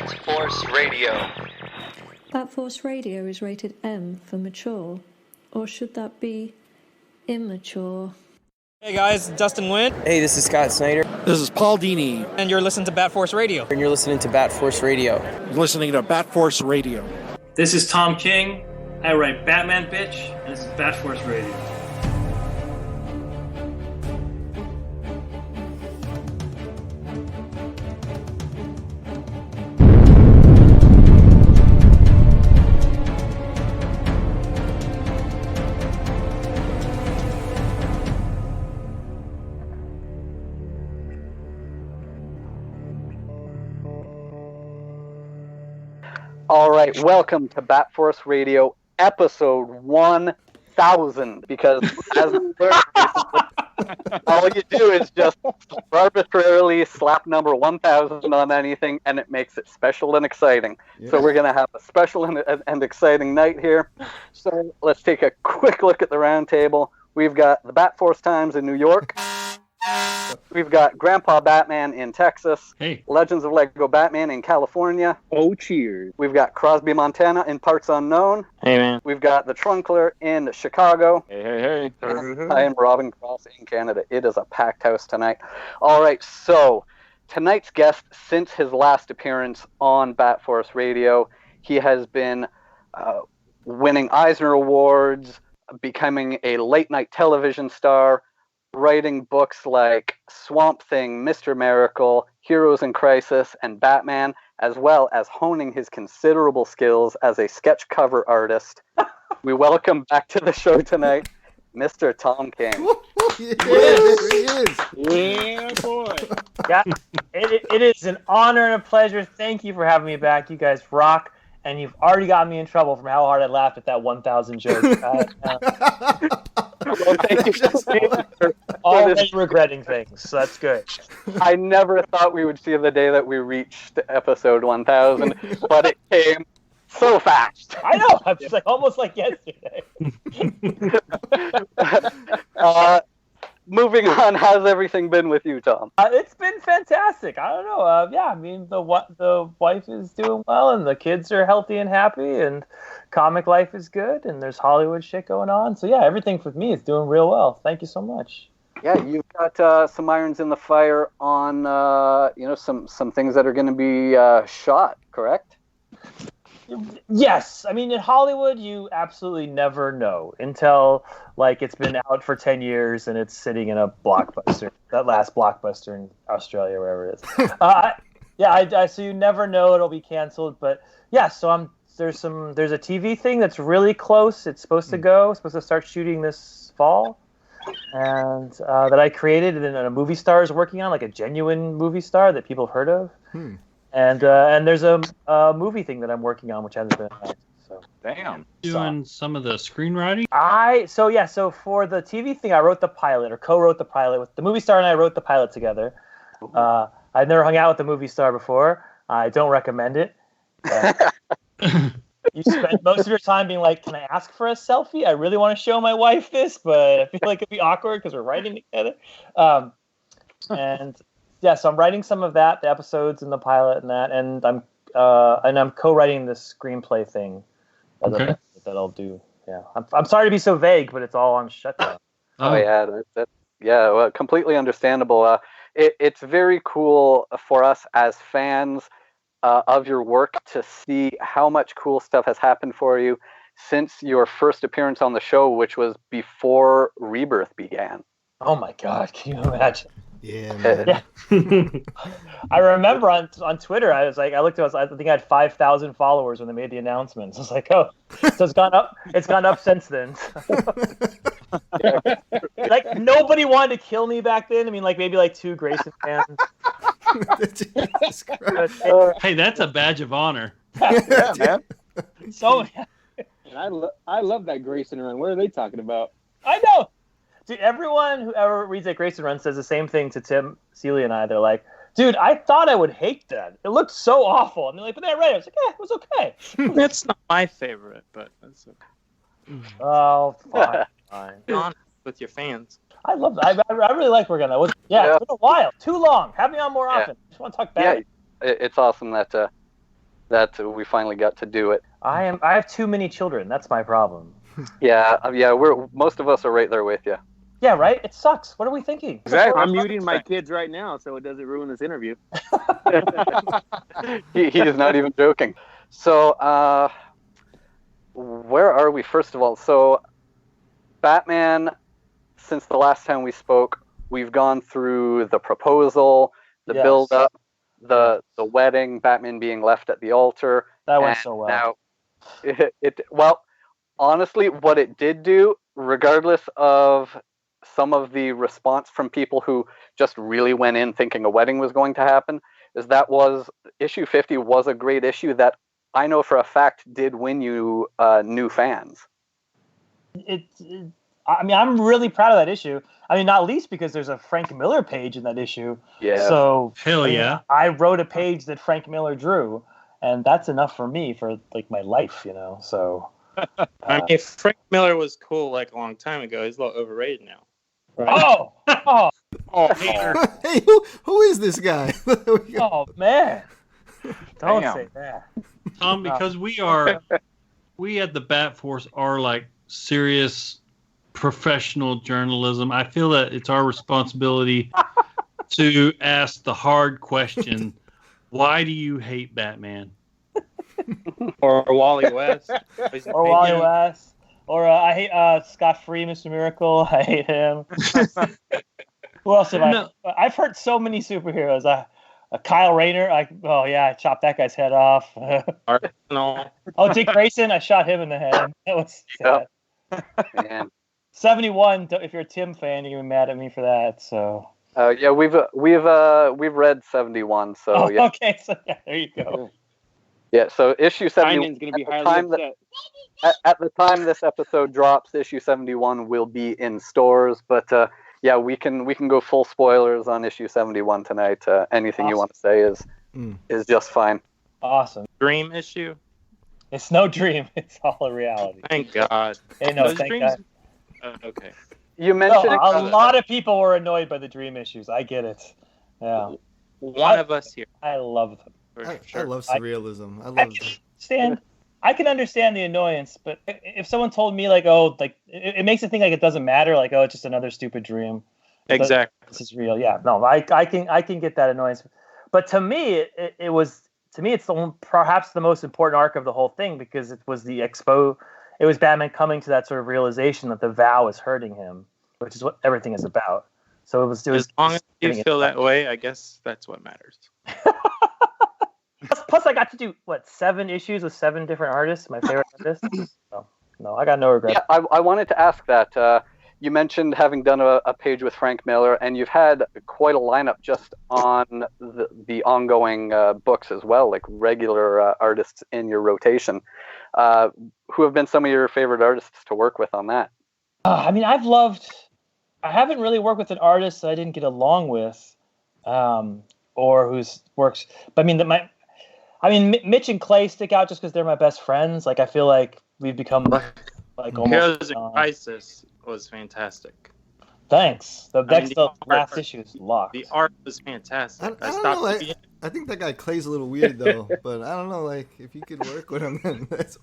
Bat Force Radio. Bat Force Radio is rated M for mature, or should that be immature? Hey guys, Dustin Wynn. Hey, this is Scott Snyder. This is Paul Dini. And you're listening to Bat Force Radio. And you're listening to Bat Force Radio. You're listening to Bat Force Radio. This is Tom King. I write Batman Bitch, and this is Bat Force Radio. All right, welcome to Bat Force Radio, episode 1000. Because as we learned recently, all you do is just arbitrarily slap number 1000 on anything, and it makes it special and exciting. Yeah. So we're going to have a special and exciting night here. So let's take a quick look at the round table. We've got the Bat Force Times in New York. We've got Grandpa Batman in Texas. Hey. Legends of Lego Batman in California. Oh, cheers. We've got Crosby Montana in Parts Unknown. Hey, man. We've got the Trunkler in Chicago. Hey. I am Robin Cross in Canada. It is a packed house tonight. All right, so tonight's guest, since his last appearance on Bat Force Radio, he has been winning Eisner Awards, becoming a late-night television star, writing books like Swamp Thing, Mr. Miracle, Heroes in Crisis, and Batman, as well as honing his considerable skills as a sketch cover artist. We welcome back to the show tonight, Mr. Tom King. Yes, he is. Yeah, boy. Yeah, it is an honor and a pleasure. Thank you for having me back. You guys rock. And you've already got me in trouble from how hard I laughed at that 1,000 joke. Well, thank you for already regretting things, so that's good. I never thought we would see the day that we reached episode 1000, but it came so fast. I know. I'm just almost like yesterday. Moving on, how's everything been with you, Tom? It's been fantastic. I don't know. I mean, the wife is doing well, and the kids are healthy and happy, and comic life is good, and there's Hollywood shit going on. So yeah, everything for me is doing real well. Thank you so much. Yeah, you've got some irons in the fire on some things that are going to be shot, correct? Yes. I mean, in Hollywood, you absolutely never know until, it's been out for 10 years and it's sitting in a blockbuster, that last blockbuster in Australia, wherever it is. So you never know it'll be canceled. But, yeah, so there's a TV thing that's really close. It's supposed to start shooting this fall. And that I created and a movie star is working on, like a genuine movie star that people have heard of. And there's a movie thing that I'm working on, which hasn't been announced. So. Damn. Doing some of the screenwriting? So for the TV thing, I wrote the pilot, or co-wrote the pilot. With the movie star and I wrote the pilot together. I've never hung out with the movie star before. I don't recommend it. You spend most of your time being like, can I ask for a selfie? I really want to show my wife this, but I feel like it'd be awkward because we're writing together. Yeah, so I'm writing some of that, the episodes and the pilot and that, and I'm co-writing the screenplay thing that I'll do. Yeah, I'm sorry to be so vague, but it's all on shutdown. Oh yeah, well, completely understandable. It's very cool for us as fans of your work to see how much cool stuff has happened for you since your first appearance on the show, which was before Rebirth began. Oh my God, can you imagine? Yeah, man. Yeah. I remember on Twitter, I looked at I think I had 5,000 followers when they made the announcements. I was like, oh, so it's gone up. It's gone up since then. Nobody wanted to kill me back then. I mean, maybe 2 Grayson fans. Hey, that's a badge of honor. Yeah, man. So, and I love that Grayson run. What are they talking about? I know. Dude, everyone who ever reads that Grayson run says the same thing to Tim, Celia, and I. They're like, dude, I thought I would hate that. It looked so awful. And they're like, but then I read it. I was like, it was okay. That's not my favorite, but that's okay. Oh, fine. Be honest with your fans. I love that. I really like working on that. It's been a while. Too long. Have me on more often. I just want to talk bad. Yeah, it's awesome that that we finally got to do it. I have too many children. That's my problem. Yeah. Most of us are right there with you. Yeah, right? It sucks. What are we thinking? Exactly. I'm muting my kids right now so it doesn't ruin this interview. He is not even joking. So, where are we? First of all, so Batman, since the last time we spoke, we've gone through the proposal, the build-up, the wedding, Batman being left at the altar. That went so well. Now, honestly, what it did do, regardless of some of the response from people who just really went in thinking a wedding was going to happen, is issue 50 was a great issue that I know for a fact did win you new fans. I'm really proud of that issue. I mean, not least because there's a Frank Miller page in that issue. Yeah. So hell yeah. I wrote a page that Frank Miller drew, and that's enough for me for like my life, So I mean, if Frank Miller was cool like a long time ago, he's a little overrated now. Right? Oh, hater. Hey, who is this guy? Oh man! Don't say that, Tom. Because we at the Bat Force are like serious professional journalism. I feel that it's our responsibility to ask the hard question: why do you hate Batman? Or Wally West. Or Wally West. Or I hate Scott Free, Mr. Miracle. I hate him. Who else have I? I've heard so many superheroes. Kyle Rayner. I chopped that guy's head off. Dick Grayson. I shot him in the head. That was sad. Man. 71. If you're a Tim fan, you're gonna be mad at me for that. So. We've read 71. So yeah. Okay. So there you go. Yeah, so issue 71. Going to be highly upset. At the time this episode drops, issue 71 will be in stores. But we can go full spoilers on issue 71 tonight. Anything you want to say is just fine. Awesome. Dream issue? It's no dream. It's all a reality. Thank God. Hey, no, thank God. Okay. You mentioned a lot of people were annoyed by the dream issues. I get it. Yeah. One of us here. I love them. I love surrealism. I can understand the annoyance, but if someone told me it makes it think like it doesn't matter, it's just another stupid dream. Exactly. This is real. Yeah. No, I can get that annoyance, but to me, it's perhaps the most important arc of the whole thing because it was it was Batman coming to that sort of realization that the vow is hurting him, which is what everything is about. So it was as long as you feel that way, I guess that's what matters. Plus, I got to do 7 issues with 7 different artists, my favorite artists. No, I got no regrets. Yeah, I wanted to ask that. You mentioned having done a page with Frank Miller, and you've had quite a lineup just on the ongoing books as well, like regular artists in your rotation. Who have been some of your favorite artists to work with on that? I mean, I haven't really worked with an artist that I didn't get along with, or whose works. But Mitch and Clay stick out just because they're my best friends. I feel like we've become almost. Heroes in Crisis was fantastic. Thanks. The last issue is locked. The art was fantastic. I don't know. I think that guy Clay's a little weird though, but I don't know. If you could work with him, then that's.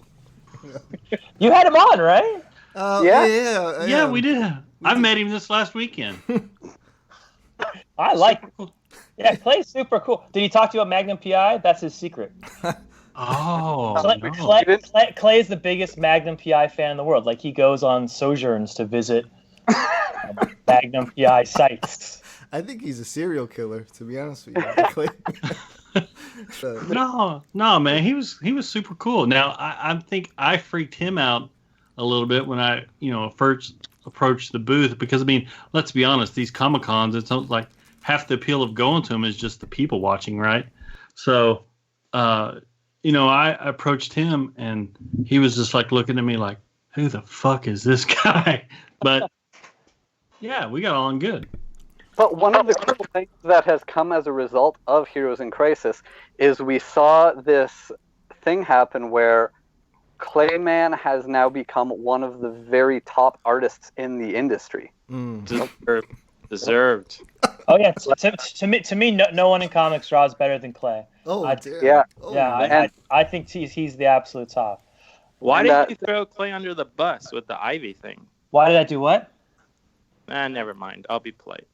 You had him on, right? Yeah, we did. I met him this last weekend. I like. Yeah, Clay's super cool. Did he talk to you about Magnum PI? That's his secret. Clay is the biggest Magnum PI fan in the world. He goes on sojourns to visit Magnum PI sites. I think he's a serial killer, to be honest with you. No, man, he was super cool. Now, I think I freaked him out a little bit when I, first approached the booth because let's be honest, these Comic-Cons, it's like half the appeal of going to them is just the people watching, right? So, I approached him and he was just looking at me like, who the fuck is this guy? But yeah, we got on good. But one of the cool things that has come as a result of Heroes in Crisis is we saw this thing happen where Clay Mann has now become one of the very top artists in the industry. Deserved. Oh yeah, to me, no one in comics draws better than Clay. Oh, damn. Yeah. Oh, Yeah, I think he's the absolute top. Why And, did you throw Clay under the bus with the Ivy thing? Why did I do what? Never mind. I'll be polite.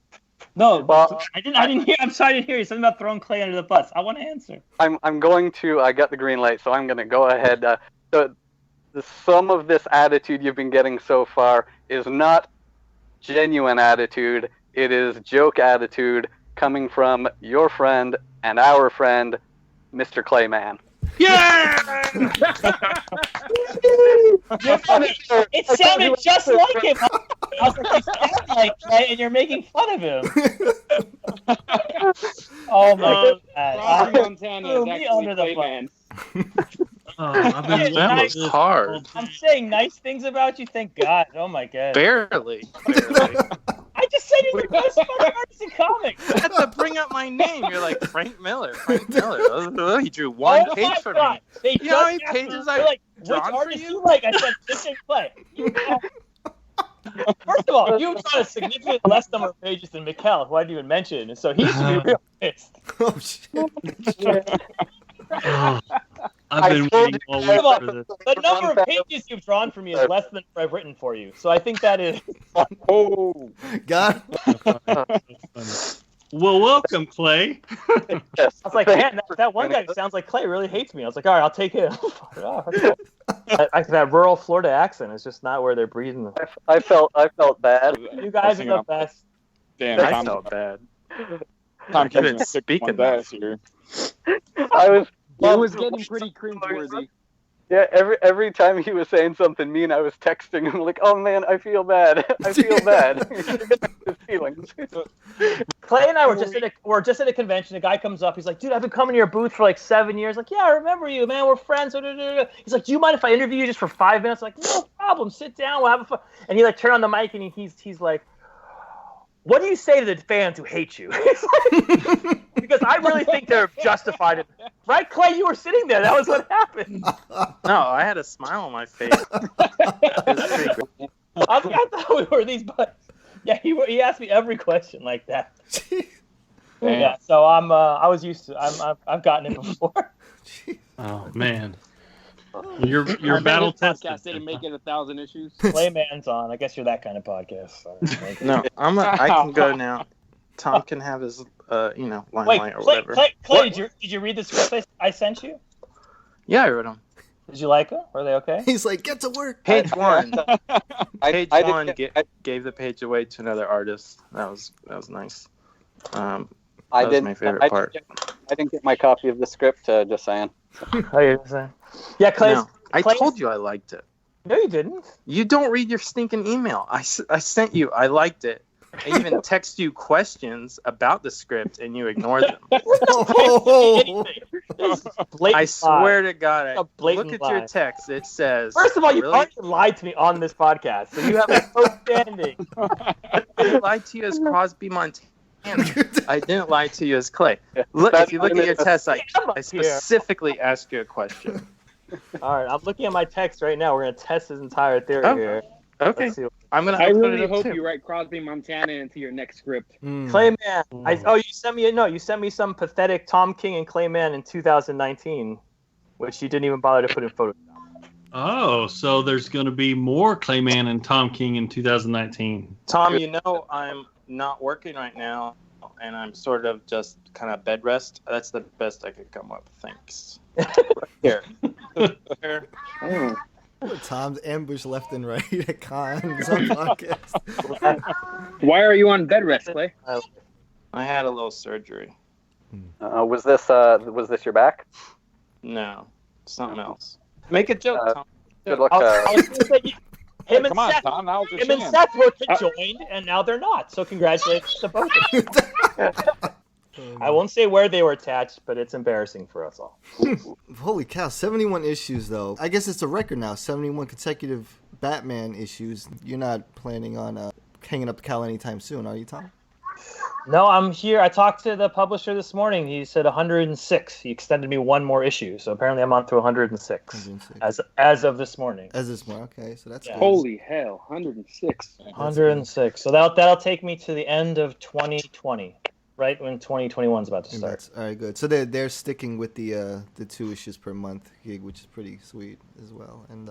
No, Well, I didn't hear. I'm sorry, I didn't hear you. Something about throwing Clay under the bus. I want to answer. I'm going to. I got the green light, so I'm going to go ahead. Some of this attitude you've been getting so far is not genuine attitude. It is joke attitude coming from your friend and our friend, Mr. Clay Mann. Yeah! It sounded just like him. I was like, you sound like Clay, and you're making fun of him. Oh my god! Crosby Montana is Me actually under the Clay bus. Mann. I've been That waiting was for this hard. whole I'm saying nice things about you. Thank God. Oh my god! Barely. I just said you're the best fucking artist in comics. You had to bring up my name. You're like, Frank Miller. He drew one Oh page my for God. me. They You know how just many asked me, pages they're I've like, which drawn for artist you? you like? I said, this ain't Clay. First of all, you've drawn a significantly less number of pages than Mikkel, who I didn't even mention, and so he should be real pissed. Oh, shit. Oh, I've been waiting all First of all, week for this. the number of pages you've drawn for me is less than I've written for you, so I think that is. Oh, God. Well, welcome, Clay. I was like, man, that one guy who sounds like Clay really hates me. I was like, all right, I'll take him. That rural Florida accent is just not where they're breathing. I felt bad. You guys are the best. damn! I Tom, felt bad. Tom You've been Kenyon picked speaking one that. this year. I was. It was getting pretty cringeworthy. Yeah, every time he was saying something mean, I was texting him like, "Oh man, I feel bad. I feel bad." His feelings. Clay and I were just at a convention. A guy comes up. He's like, "Dude, I've been coming to your booth for like 7 years." Like, "Yeah, I remember you, man. We're friends." He's like, "Do you mind if I interview you just for 5 minutes?" I'm like, "No problem. Sit down. We'll have a fun." And he like turned on the mic and he's like, "What do you say to the fans who hate you?" Because I really think they're justified. Right, Clay? You were sitting there. That was what happened. No, I had a smile on my face. It was pretty great. I thought we were these buds. Yeah, he asked me every question like that. Yeah, so I was used to. I've gotten it before. Oh man, you're I bet battle this tested. podcast didn't make it 1,000 issues. Clay Mann's on. I guess you're that kind of podcast. So. No, I can go now. Tom can have his, Wait, limelight or Clay, whatever. Clay, did you read the script I sent you? Yeah, I wrote them. Did you like them? Were they okay? He's like, get to work. Page one. Page I one didn't- gave the page away to another artist. That was nice. That I was didn't. my favorite part. I didn't get my copy of the script. Just saying. Oh, you saying? Yeah, Clay. No, I told you I liked it. No, you didn't. You don't read your stinking email. I sent you. I liked it. I even text you questions about the script and you ignored them. I swear to God, look at your text. It says. First of all, you really? already lied to me on this podcast, so you have no standing. I lied to you as Crosby Montana. I didn't lie to you as Clay. Look, if you look at your test, I specifically asked you a question. All right, I'm looking at my text right now. We're gonna test his entire theory here. Okay. I really hope you write Crosby Montana into your next script. Clay Mann. You sent me some pathetic Tom King and Clay Mann in 2019, which you didn't even bother to put in Photoshop. Oh, so there's going to be more Clay Mann and Tom King in 2019. Tom, I'm not working right now, and I'm sort of just kind of bed rest. That's the best I could come up with. Thanks. Here. Tom's ambush left and right at cons on podcast. Why are you on bed rest, Clay? I had a little surgery. Was this your back? No, something else. Make a joke, Tom. Good luck. I was gonna say, him and Come on, Seth, Tom. Now's your him and chance. Seth were conjoined, and now they're not. So congratulations to both of them. I won't say where they were attached, but it's embarrassing for us all. Holy cow, 71 issues though. I guess it's a record now, 71 consecutive Batman issues. You're not planning on hanging up the cowl anytime soon, are you, Tom? No, I'm here. I talked to the publisher this morning. He said 106. He extended me one more issue, so apparently I'm on to 106, as of this morning. As this morning, okay, so that's good. Holy hell, 106. 106. So that'll take me to the end of 2020, right when 2021 is about to start. All right, good. So they're sticking with the 2 issues per month gig, which is pretty sweet as well. And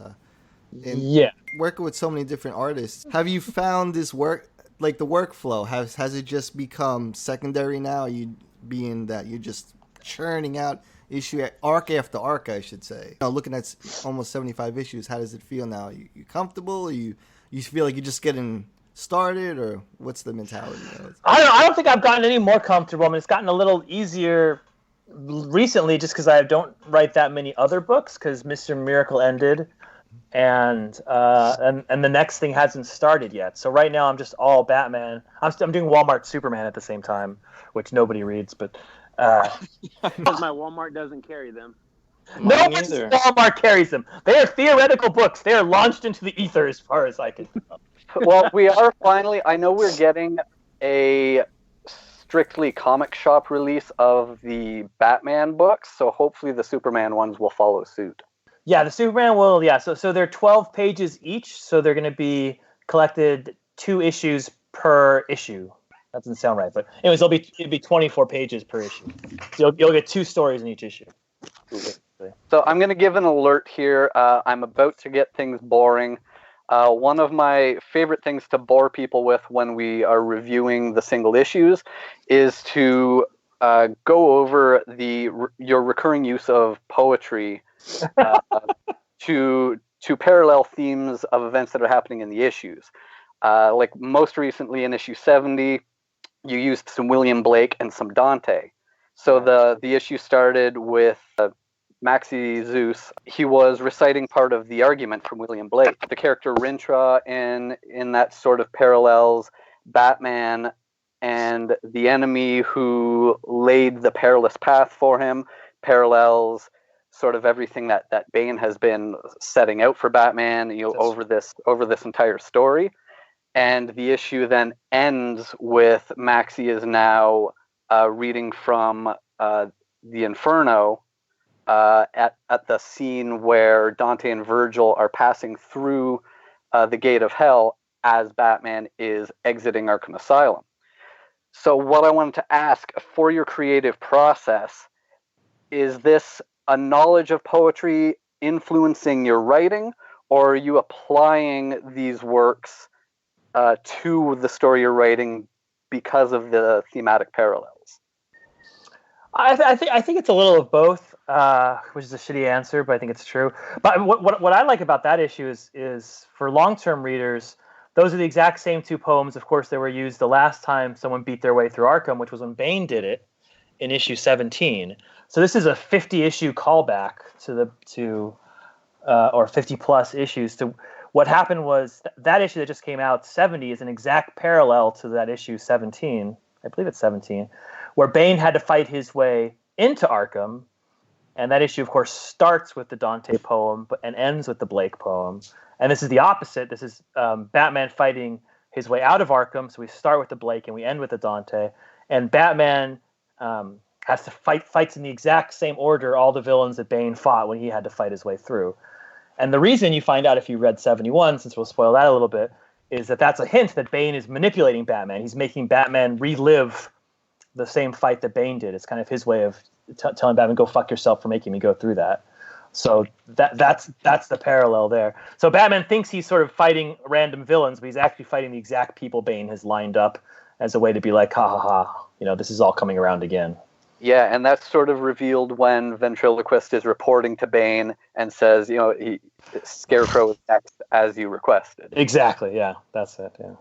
yeah, working with so many different artists, have you found this work? Like the workflow, has it just become secondary now? You being that you're just churning out arc after arc, I should say. Looking at almost 75 issues, how does it feel now? You comfortable? You feel like you're just getting started, or what's the mentality? I don't think I've gotten any more comfortable. I mean, it's gotten a little easier recently, just because I don't write that many other books, because Mr. Miracle ended. And the next thing hasn't started yet. So right now I'm just all Batman. I'm doing Walmart Superman at the same time, which nobody reads, but because my Walmart doesn't carry them. No Walmart carries them. They are theoretical books. They are launched into the ether, as far as I can tell. Well, we are finally. I know we're getting a strictly comic shop release of the Batman books, so hopefully the Superman ones will follow suit. Yeah, the Superman will. Yeah, so they're 12 pages each. So they're going to be collected 2 issues per issue. That doesn't sound right, but anyways, it'll be 24 pages per issue. So you'll get 2 stories in each issue. So I'm going to give an alert here. I'm about to get things boring. One of my favorite things to bore people with when we are reviewing the single issues is to go over your recurring use of poetry to parallel themes of events that are happening in the issues. Like most recently in issue 70, you used some William Blake and some Dante. So the issue started with Maxie Zeus. He was reciting part of the argument from William Blake. The character Rintrah in that sort of parallels Batman and the enemy who laid the perilous path for him, parallels sort of everything that Bane has been setting out for Batman, over this entire story. And the issue then ends with Maxie is now reading from the Inferno at the scene where Dante and Virgil are passing through the gate of hell as Batman is exiting Arkham Asylum. So what I wanted to ask, for your creative process, is this a knowledge of poetry influencing your writing, or are you applying these works to the story you're writing because of the thematic parallels? I think it's a little of both, which is a shitty answer, but I think it's true. But what I like about that issue is for long-term readers, those are the exact same 2 poems, of course, that were used the last time someone beat their way through Arkham, which was when Bane did it in issue 17. So this is a 50-issue callback or 50-plus issues to what happened was that issue that just came out, 70, is an exact parallel to that issue 17. I believe it's 17, where Bane had to fight his way into Arkham. And that issue, of course, starts with the Dante poem and ends with the Blake poem. And this is the opposite. This is Batman fighting his way out of Arkham. So we start with the Blake and we end with the Dante. And Batman has to fights in the exact same order all the villains that Bane fought when he had to fight his way through. And the reason you find out if you read 71, since we'll spoil that a little bit, is that that's a hint that Bane is manipulating Batman. He's making Batman relive the same fight that Bane did. It's kind of his way of telling Batman, go fuck yourself for making me go through that. So that's the parallel there. So Batman thinks he's sort of fighting random villains, but he's actually fighting the exact people Bane has lined up as a way to be like, ha ha ha, this is all coming around again. Yeah, and that's sort of revealed when Ventriloquist is reporting to Bane and says, Scarecrow is next as you requested. Exactly, yeah, that's it, yeah.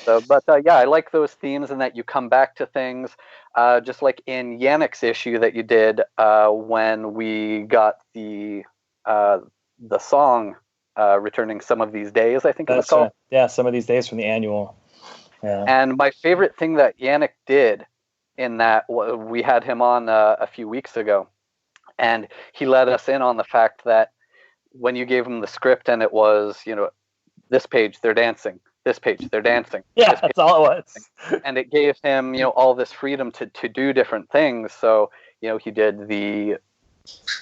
So, but I like those themes and that you come back to things, just like in Yannick's issue that you did when we got the song Returning Some of These Days, I think it was called. Yeah, Some of These Days from the annual. Yeah. And my favorite thing that Yannick did in that, we had him on a few weeks ago, and he let us in on the fact that when you gave him the script and it was, this page, they're dancing, this page, they're dancing. Yeah, that's all it was. And it gave him, all this freedom to do different things. So, he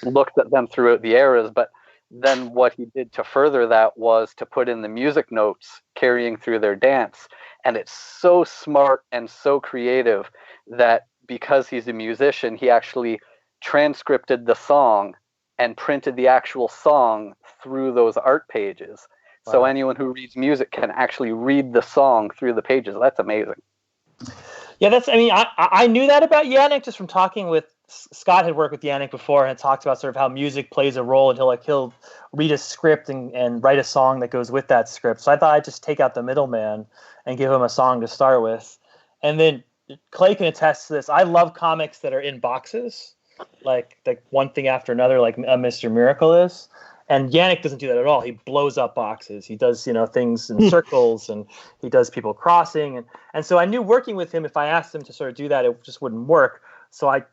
looked at them throughout the eras, but then what he did to further that was to put in the music notes carrying through their dance. And it's so smart and so creative that because he's a musician, he actually transcripted the song and printed the actual song through those art pages. Wow. So anyone who reads music can actually read the song through the pages. That's amazing. Yeah, I knew that about Yannick just from talking with Scott. Had worked with Yannick before and talked about sort of how music plays a role, and he'll read a script and write a song that goes with that script. So I thought I'd just take out the middleman and give him a song to start with. And then Clay can attest to this. I love comics that are in boxes, like one thing after another, like a Mr. Miracle is. And Yannick doesn't do that at all. He blows up boxes. He does, things in circles, and he does people crossing. And so I knew working with him, if I asked him to sort of do that, it just wouldn't work. So I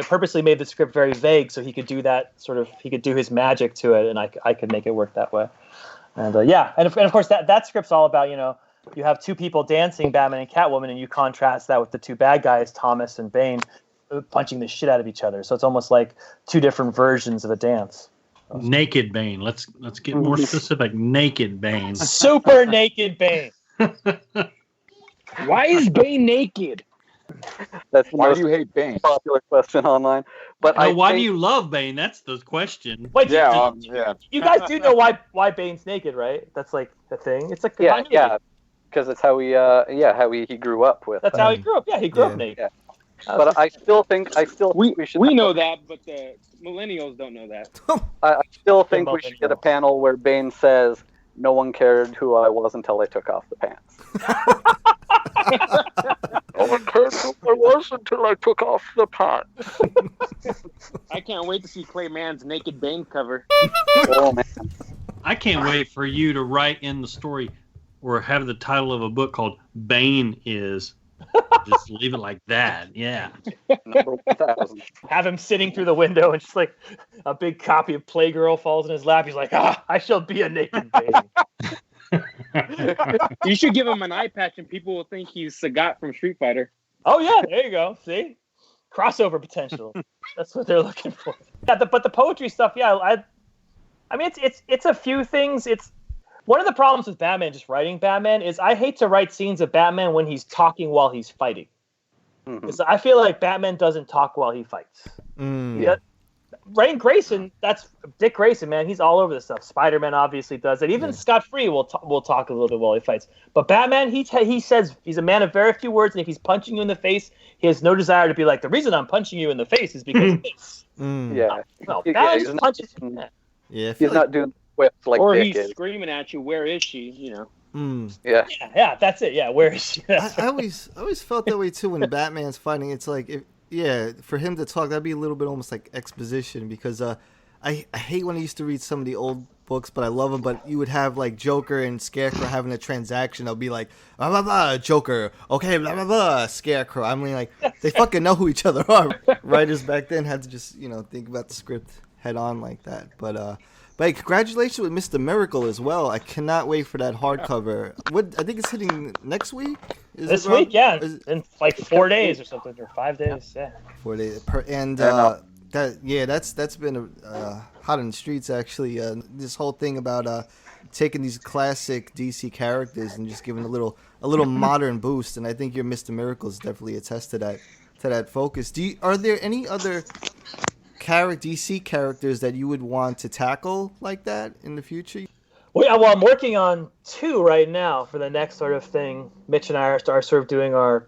purposely made the script very vague so he could do that he could do his magic to it, and I could make it work that way. And and of course that script's all about, you have two people dancing, Batman and Catwoman, and you contrast that with the two bad guys, Thomas and Bane, punching the shit out of each other. So it's almost like two different versions of a dance. Naked Bane. Let's get more specific. Naked Bane. Super naked Bane. Why is Bane naked? That's the Why do you hate Bane? Popular question online. But why do you love Bane? That's the question. Wait, yeah, you guys do know why Bane's naked, right? That's like a thing. It's like yeah, because it's how he grew up with. That's how he grew up. Yeah, he grew up naked. Yeah. But I still think we know that, but the millennials don't know that. I still think we should get a panel where Bane says, "No one cared who I was until I took off the pants." No one cared who I was until I took off the pants. I can't wait to see Clay Mann's Naked Bane cover. Oh man! I can't wait for you to write in the story or have the title of a book called "Bane Is." Just leave it like that. Yeah. Number 1,000. Have him sitting through the window and just like a big copy of Playgirl falls in his lap. He's like, I shall be a naked Bane. You should give him an eye patch and people will think he's Sagat from Street Fighter. Oh, yeah. There you go. See? Crossover potential. That's what they're looking for. Yeah, but the poetry stuff, yeah. I mean, it's a few things. It's one of the problems with Batman, just writing Batman, is I hate to write scenes of Batman when he's talking while he's fighting. Because I feel like Batman doesn't talk while he fights. Writing Grayson, that's Dick Grayson, man. He's all over this stuff. Spider-Man obviously does it. Even Scott Free will talk a little bit while he fights. But Batman, he says he's a man of very few words, and if he's punching you in the face, he has no desire to be like, the reason I'm punching you in the face is because of this. Yeah. No, Batman just punches. Yeah, he's not doing whips like or Dick he's is. Screaming at you, where is she? Yeah, that's it. Yeah, where is she? I always felt that way too when Batman's fighting. It's like, for him to talk, that'd be a little bit almost like exposition, because I hate when I used to read some of the old books, but I love them. But you would have like Joker and Scarecrow having a transaction. They'll be like, blah, blah, blah, Joker, okay, blah, blah, blah, Scarecrow. I mean, like, they fucking know who each other are. Writers back then had to just, think about the script head on like that. But congratulations with Mr. Miracle as well. I cannot wait for that hardcover. I think it's hitting next week? This week, yeah. In like 4 days or something, or 5 days, yeah. 4 days. That's been hot in the streets, actually. This whole thing about taking these classic DC characters and just giving a little modern boost, and I think your Mr. Miracle is definitely attest to that focus. Are there any other DC characters that you would want to tackle like that in the future? Well, I'm working on 2 right now for the next sort of thing. Mitch and I are sort of doing our,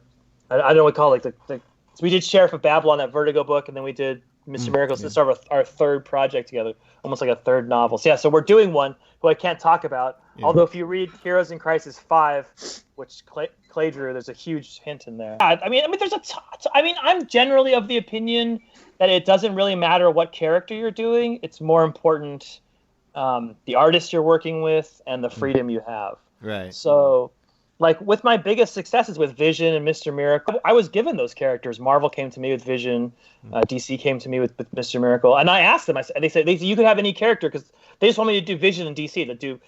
I don't know what we call it, so we did Sheriff of Babylon, that Vertigo book, and then we did Mr. Miracle. So this is our third project together, almost like a third novel. So so we're doing one who I can't talk about. Yeah. Although if you read Heroes in Crisis 5, which Clay drew, there's a huge hint in there. I mean, there's I'm generally of the opinion that it doesn't really matter what character you're doing. It's more important the artist you're working with and the freedom you have. Right. So, like with my biggest successes with Vision and Mr. Miracle, I was given those characters. Marvel came to me with Vision, DC came to me with Mr. Miracle, and I asked them. They said you could have any character, because they just want me to do Vision and DC, to do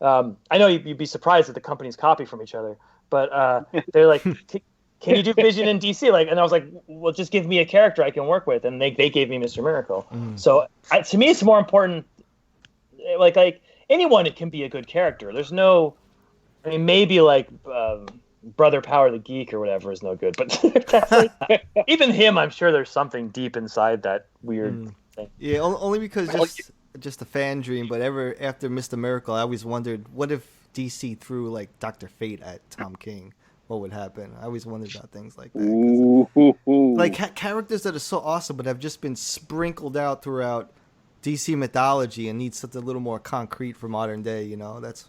I know you'd be surprised that the companies copy from each other, but they're like, can you do Vision in DC? Like, and I was like, well, just give me a character I can work with, and they gave me Mr. Miracle. So to me, it's more important. Like anyone, it can be a good character. There's no, I mean, maybe like Brother Power the Geek or whatever is no good, but that's like, even him, I'm sure there's something deep inside that weird thing. Yeah, only because just a fan dream. But after Mr. Miracle, I always wondered, what if DC threw like Dr. Fate at Tom King? What would happen? I always wondered about things like that. Like characters that are so awesome, but have just been sprinkled out throughout DC mythology and need something a little more concrete for modern day. You know, that's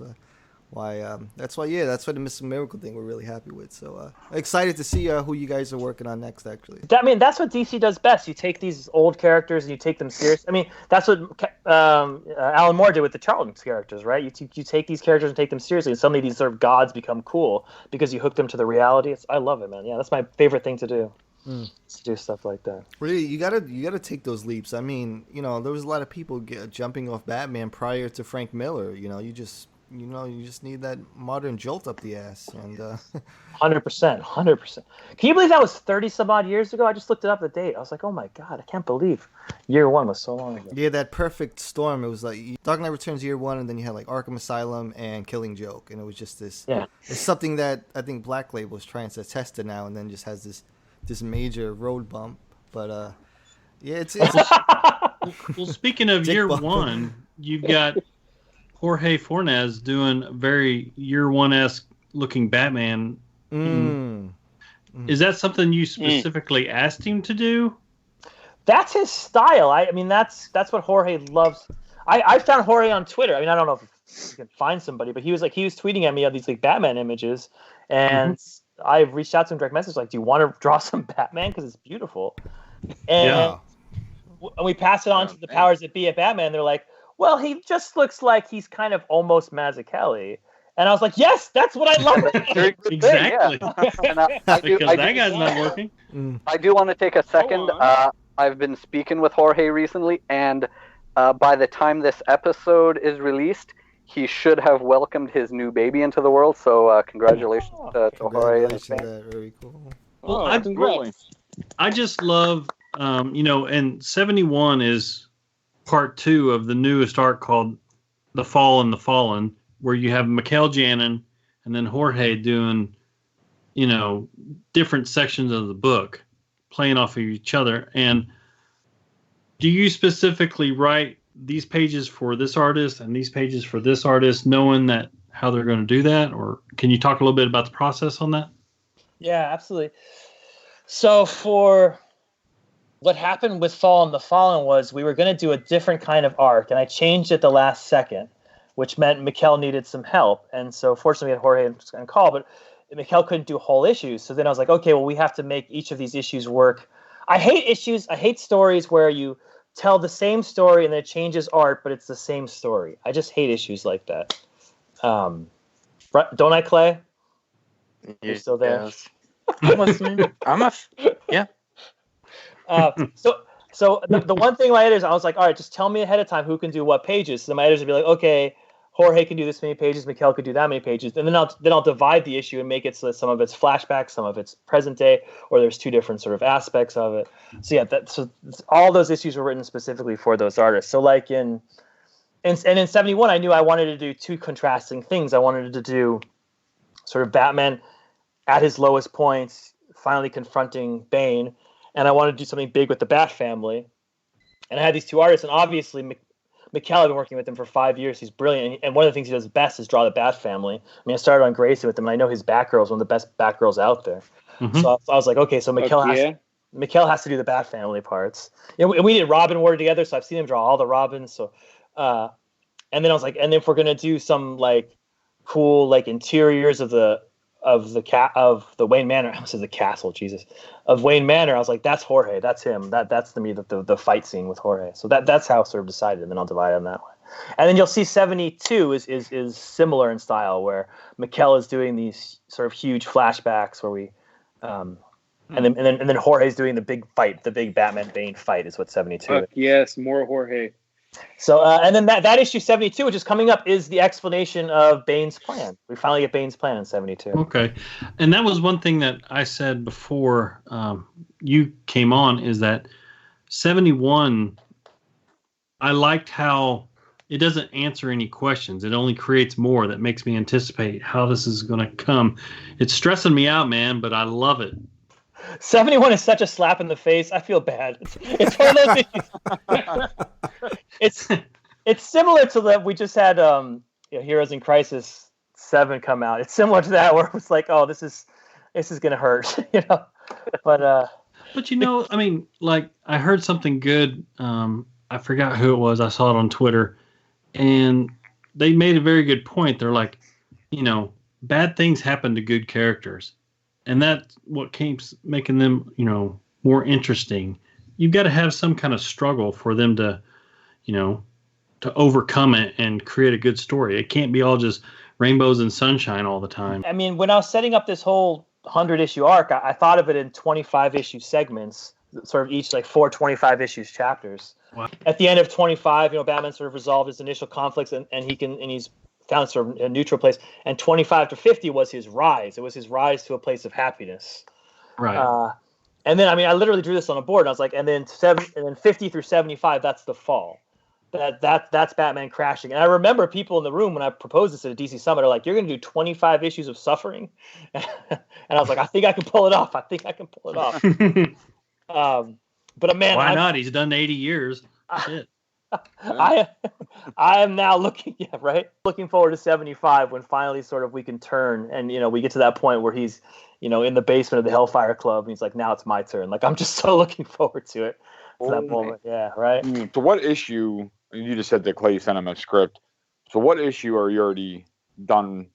why the Mr. Miracle thing we're really happy with. So excited to see who you guys are working on next. Actually, I mean, that's what DC does best. You take these old characters and you take them serious. I mean, that's what Alan Moore did with the Charlton's characters, right? You take these characters and take them seriously, and suddenly these sort of gods become cool because you hook them to the reality. I love it, man. Yeah, that's my favorite thing to do. To do stuff like that. Really, you gotta take those leaps. I mean, you know, there was a lot of people jumping off Batman prior to Frank Miller. You know, you just need that modern jolt up the ass. And 100%. Can you believe that was 30 some odd years ago? I just looked it up the date. I was like, oh my god, I can't believe year one was so long ago. Yeah, that perfect storm. It was like Dark Knight Returns year one, and then you had like Arkham Asylum and Killing Joke, and it was just this. Yeah, it's something that I think Black Label is trying to test it now, and then just has this major road bump. But yeah, it's well, speaking of year one, you've got Jorge Fornes doing very year one-esque looking Batman. Is that something you specifically asked him to do? That's his style. I mean, that's what Jorge loves. I found Jorge on Twitter. I mean, I don't know if you can find somebody, but he was tweeting at me of these like Batman images, and I reached out to him direct message like, do you want to draw some Batman because it's beautiful? And we pass it on to the powers that be at Batman. They're like, well, he just looks like he's kind of almost Mazzucchelli. And I was like, yes, that's what I love. Exactly. And that guy's not working. I do want to take a second. I've been speaking with Jorge recently, and by the time this episode is released, he should have welcomed his new baby into the world. So congratulations to Jorge and his family. Very cool. Well, I just love, and 71 is part 2 of the newest arc called The Fall and the Fallen, where you have Mikel Janin and then Jorge doing, different sections of the book, playing off of each other. And do you specifically write these pages for this artist and these pages for this artist, knowing that how they're going to do that? Or can you talk a little bit about the process on that? Yeah, absolutely. So for what happened with Fall and the Fallen was we were going to do a different kind of arc, and I changed it the last second, which meant Mikel needed some help. And so fortunately we had Jorge on call, but Mikel couldn't do whole issues. So then I was like, okay, well, we have to make each of these issues work. I hate issues. I hate stories where you tell the same story and then it changes art, but it's the same story. I just hate issues like that. Don't I, Clay? You're still there? Yes. I'm listening. Yeah. So the one thing my editors, I was like, all right, just tell me ahead of time who can do what pages. So my editors would be like, okay, Jorge can do this many pages, Mikel could do that many pages, and then I'll divide the issue and make it so that some of it's flashback, some of it's present day, or there's two different sort of aspects of it. So yeah, so all those issues were written specifically for those artists. So like in 71, I knew I wanted to do two contrasting things. I wanted to do sort of Batman at his lowest points, finally confronting Bane. And I wanted to do something big with the Bat family. And I had these two artists, and obviously Mikel had been working with him for 5 years. He's brilliant. And one of the things he does best is draw the Bat family. I mean, I started on Grayson with him, and I know his Batgirl is one of the best Batgirls out there. Mm-hmm. So I was like, okay, so Mikel has to do the Bat family parts. And we did Robin War together, so I've seen him draw all the Robins. So, and then I was like, and then if we're gonna do some like cool like interiors of the Wayne Manor, I said the castle, Jesus, of Wayne Manor. I was like, that's Jorge, that's him. That's to me the fight scene with Jorge. So that's how I sort of decided, and then I'll divide on that way. And then you'll see 72 is similar in style, where Mikel is doing these sort of huge flashbacks where we, and then Jorge's doing the big fight, the big Batman Bane fight is what 72 is. Yes, more Jorge. So, and then that issue 72, which is coming up, is the explanation of Bane's plan. We finally get Bane's plan in 72. Okay. And that was one thing that I said before you came on, is that 71, I liked how it doesn't answer any questions. It only creates more that makes me anticipate how this is going to come. It's stressing me out, man, but I love it. 71 is such a slap in the face. I feel bad. It's one of those issues. It's similar to that we just had Heroes in Crisis 7 come out. It's similar to that, where it's like, oh, this is gonna hurt, But I mean, like, I heard something good. I forgot who it was. I saw it on Twitter, and they made a very good point. They're like, bad things happen to good characters. And that's what keeps making them, more interesting. You've got to have some kind of struggle for them to, to overcome it and create a good story. It can't be all just rainbows and sunshine all the time. I mean, when I was setting up this whole 100-issue arc, I thought of it in 25-issue segments, sort of each like 4 25-issue chapters. Wow. At the end of 25, Batman sort of resolved his initial conflicts, and he's found sort of a neutral place. And 25 to 50 was his rise. It was his rise to a place of happiness. Right. And then, I literally drew this on a board. And I was like, and then 50 through 75, that's the fall. That's Batman crashing. And I remember people in the room when I proposed this at a DC Summit are like, "You're going to do 25 issues of suffering?" And I was like, "I think I can pull it off. But man, why not? He's done 80 years. Shit. I am now looking forward to 75, when finally sort of we can turn and we get to that point where he's in the basement of the Hellfire Club and he's like, now it's my turn. Like, I'm just so looking forward to it. To that moment. Yeah, right. So what issue, you just said that Clay sent him a script, so what issue are you already done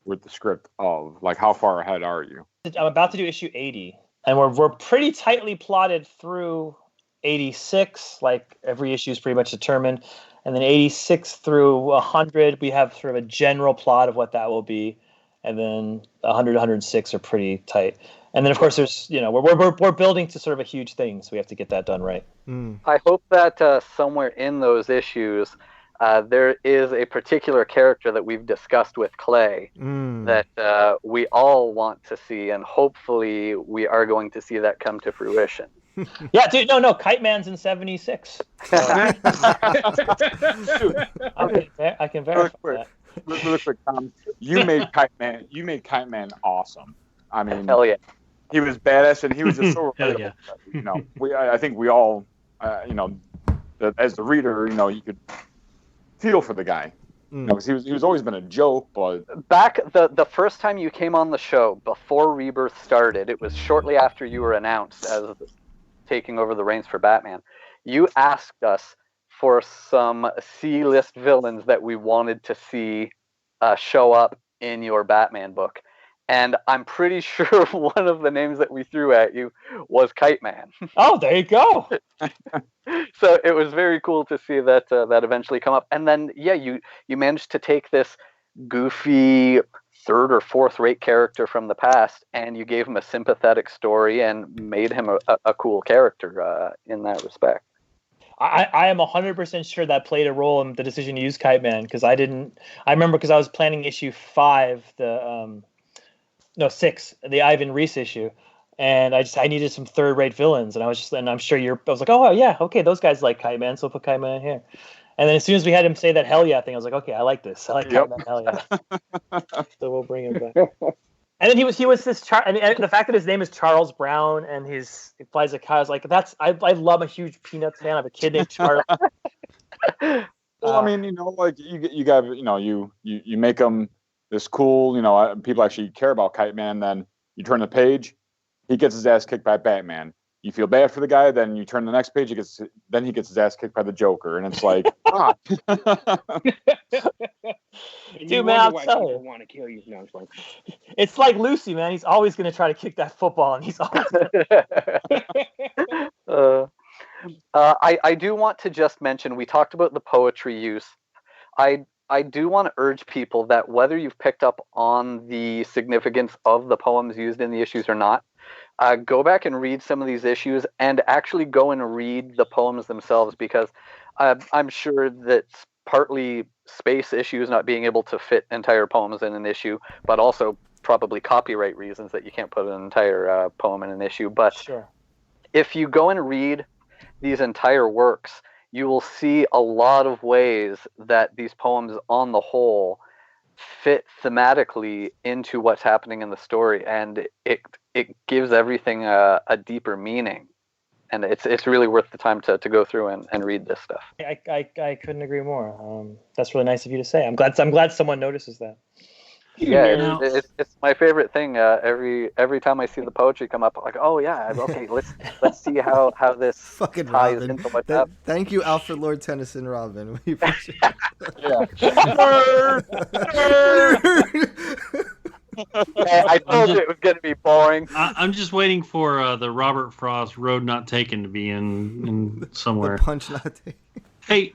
with the script of? Like, how far ahead are you? I'm about to do issue 80, and we're pretty tightly plotted through 86, like every issue is pretty much determined, and then 86 through 100 we have sort of a general plot of what that will be, and then 100 106 are pretty tight, and then of course there's we're building to sort of a huge thing, so we have to get that done right. I hope that somewhere in those issues there is a particular character that we've discussed with Clay that we all want to see, and hopefully we are going to see that come to fruition. Yeah, dude, no, Kite Man's in 76. So. I can verify that. Really quick, Tom, you made Kite Man awesome. I mean, hell yeah, he was badass, and he was just so relatable. I think we all, as the reader, you could feel for the guy. Because he was always been a joke, but back the first time you came on the show before Rebirth started, it was shortly after you were announced as taking over the reins for Batman. You asked us for some C-list villains that we wanted to see show up in your Batman book, and I'm pretty sure one of the names that we threw at you was Kite Man. Oh, there you go. So it was very cool to see that eventually come up, and then you managed to take this goofy third or fourth rate character from the past, and you gave him a sympathetic story and made him a cool character in that respect. I am 100% sure that played a role in the decision to use Kite Man, because I remember because I was planning issue 5, 6, the Ivan Reis issue, and I needed some third rate villains, and I'm sure I was like, oh yeah, okay, those guys like Kite Man, so we'll put Kite Man in here. And then as soon as we had him say that hell yeah thing, I was like, okay, I like this. I like Kite Man, hell yeah. So we'll bring him back. And then he was this the fact that his name is Charles Brown and he flies a kite, I was like, I love a huge Peanuts fan. I have a kid named Charles. Well, I mean, like you got, you make them this cool, people actually care about Kite Man. Then you turn the page, he gets his ass kicked by Batman. You feel bad for the guy, then you turn the next page, he gets his ass kicked by the Joker, and it's like, Dude, man, I'll tell you. Want to kill you? No, it's like, it's like Lucy, man. He's always going to try to kick that football, and he's always. I do want to just mention, we talked about the poetry use. I do want to urge people that whether you've picked up on the significance of the poems used in the issues or not, go back and read some of these issues, and actually go and read the poems themselves, because I'm sure that's partly space issues, not being able to fit entire poems in an issue, but also probably copyright reasons that you can't put an entire poem in an issue. But Sure. if you go and read these entire works, you will see a lot of ways that these poems on the whole fit thematically into what's happening in the story, and it gives everything a deeper meaning. And it's really worth the time to go through and read this stuff. I couldn't agree more. That's really nice of you to say. I'm glad someone notices that. Yeah, it's my favorite thing. Every time I see the poetry come up, I'm like, oh yeah, okay, let's see how this Fucking ties Robin. into what's happening. Thank you, Alfred Lord Tennyson, Robin. We appreciate I told you it was going to be boring. I'm just waiting for the Robert Frost Road Not Taken to be in somewhere. The punch not taken. Hey,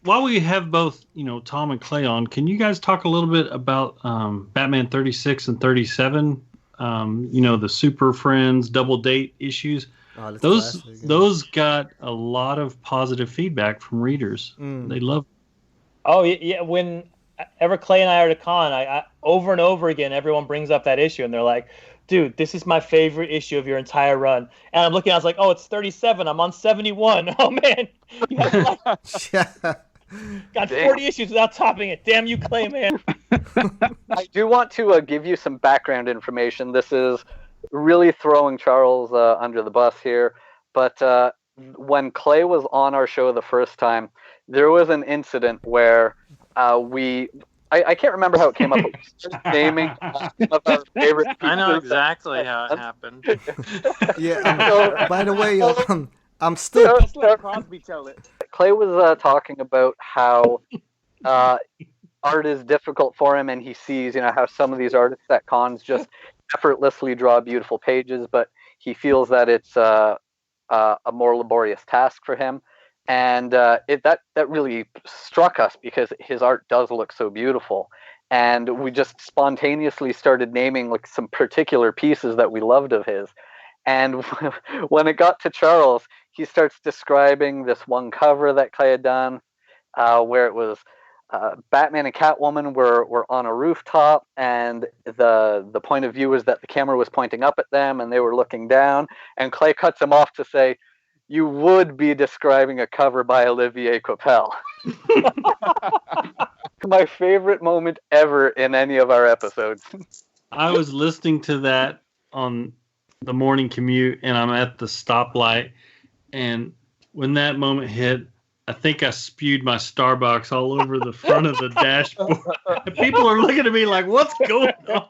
while we have both, Tom and Clay on, can you guys talk a little bit about Batman 36 and 37? The Super Friends Double Date issues. Oh, those got a lot of positive feedback from readers. They love. Oh yeah, whenever Clay and I are at a con, I over and over again, everyone brings up that issue, and they're like, dude, this is my favorite issue of your entire run. And I'm looking, I was like, oh, it's 37. I'm on 71. Oh, man. You have got 40 issues without topping it. Damn you, Clay, man. I do want to give you some background information. This is really throwing Charles under the bus here. But when Clay was on our show the first time, there was an incident where I can't remember how it came up. Naming of our favorite. I know exactly how it happened. Yeah. By the way, I'm still. Let Crosby tell it. Clay was talking about how art is difficult for him, and he sees, how some of these artists at cons just effortlessly draw beautiful pages, but he feels that it's a more laborious task for him. And that really struck us, because his art does look so beautiful, and we just spontaneously started naming like some particular pieces that we loved of his. And when it got to Charles, he starts describing this one cover that Clay had done, where it was Batman and Catwoman were on a rooftop, and the point of view was that the camera was pointing up at them, and they were looking down. And Clay cuts him off to say, "You would be describing a cover by Olivier Coipel." My favorite moment ever in any of our episodes. I was listening to that on the morning commute, and I'm at the stoplight, and when that moment hit, I think I spewed my Starbucks all over the front of the dashboard. And people are looking at me like, what's going on?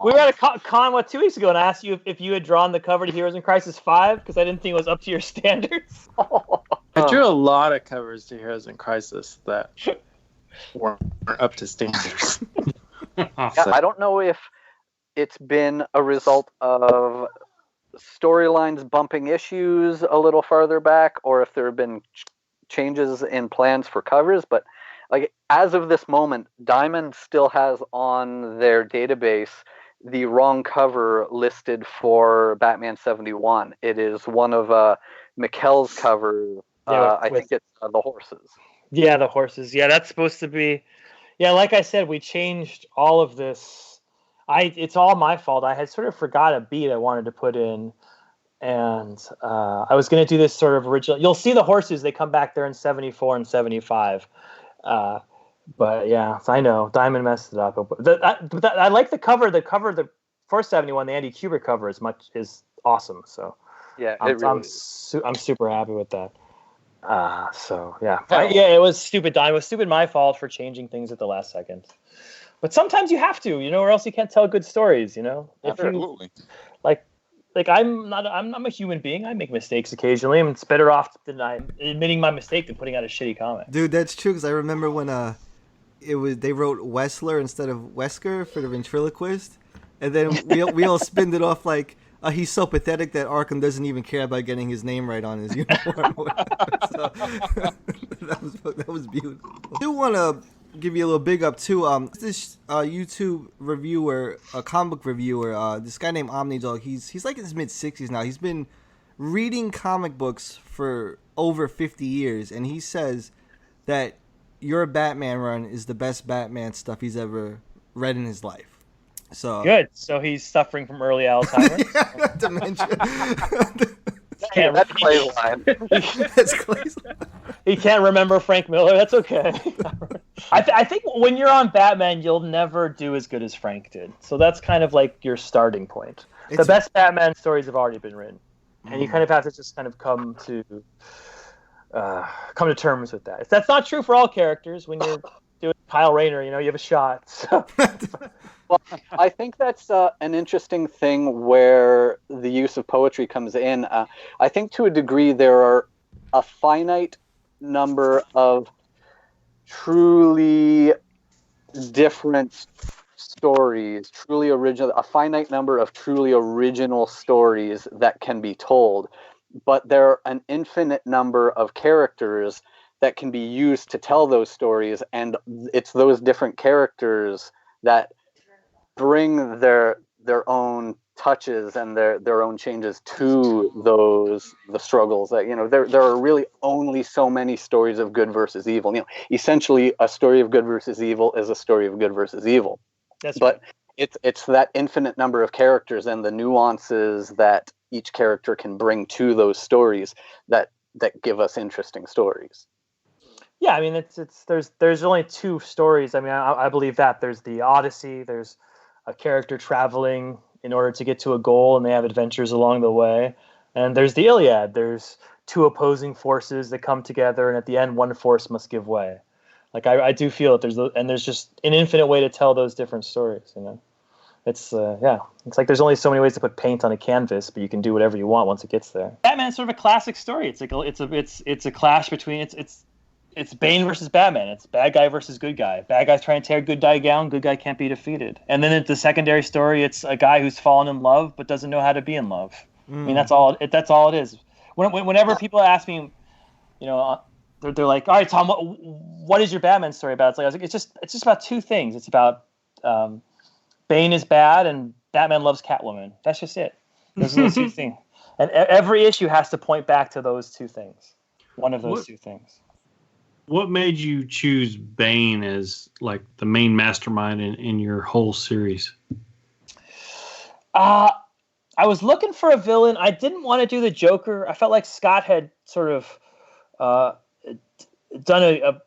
We were at a con 2 weeks ago, and I asked you if you had drawn the cover to Heroes in Crisis 5, because I didn't think it was up to your standards. I drew a lot of covers to Heroes in Crisis that weren't up to standards. I don't know if it's been a result of storylines bumping issues a little farther back, or if there have been changes in plans for covers, but like as of this moment, Diamond still has on their database the wrong cover listed for Batman 71. It is one of Mikkel's covers. I think it's the horses. Yeah, the horses. Yeah, that's supposed to be. Yeah, like I said, we changed all of this. It's all my fault. I had sort of forgot a beat I wanted to put in, and I was going to do this sort of original. You'll see the horses; they come back there in 74 and 75. But yeah, I know Diamond messed it up. I like the cover. The for 71, the Andy Kubert cover is awesome. So yeah, I'm super happy with that. So yeah, it was stupid. It was stupid. My fault for changing things at the last second. But sometimes you have to, or else you can't tell good stories. Absolutely. Like I'm a human being. I make mistakes occasionally. It's better off than admitting my mistake than putting out a shitty comment. Dude, that's true. Because I remember when they wrote Wessler instead of Wesker for the ventriloquist, and then we all spinned it off like he's so pathetic that Arkham doesn't even care about getting his name right on his uniform. So, that was beautiful. I do want to give you a little big up too. This YouTube reviewer, a comic book reviewer, this guy named OmniDog. He's like in his mid-60s now. He's been reading comic books for over 50 years, and he says that your Batman run is the best Batman stuff he's ever read in his life. So good. So he's suffering from early Alzheimer's. Yeah, dementia. That's Clay's line. That's Clay's line. He can't remember Frank Miller. That's okay. I think when you're on Batman, you'll never do as good as Frank did. So that's kind of like your starting point. The best Batman stories have already been written, and you kind of have to just kind of come to terms with that. That's not true for all characters. When you're doing Kyle Rayner, you have a shot. So. Well, I think that's an interesting thing where the use of poetry comes in. I think to a degree there are a finite number of truly different stories, truly original, a finite number of truly original stories that can be told. But there are an infinite number of characters that can be used to tell those stories, and it's those different characters that bring their own touches and their own changes to the struggles that there are really only so many stories of good versus evil. Essentially a story of good versus evil is a story of good versus evil. But it's that infinite number of characters and the nuances that each character can bring to those stories that give us interesting stories. Yeah, I mean there's only two stories. I mean I believe that there's the Odyssey, there's a character traveling in order to get to a goal, and they have adventures along the way. And there's the Iliad. There's two opposing forces that come together, and at the end, one force must give way. Like I do feel that there's just an infinite way to tell those different stories. It's it's like there's only so many ways to put paint on a canvas, but you can do whatever you want once it gets there. Batman's sort of a classic story. It's a clash between it's Bane versus Batman. It's bad guy versus good guy. Bad guy's trying to tear good guy down. Good guy can't be defeated. And then the secondary story, it's a guy who's fallen in love but doesn't know how to be in love. I mean, that's all it is. Whenever people ask me, they're like, "All right, Tom, what is your Batman story about?" It's just about two things. It's about Bane is bad and Batman loves Catwoman. That's just it. Those are the two things. And every issue has to point back to those two things. One of those two things. What made you choose Bane as like the main mastermind in your whole series? I was looking for a villain. I didn't want to do the Joker. I felt like Scott had sort of done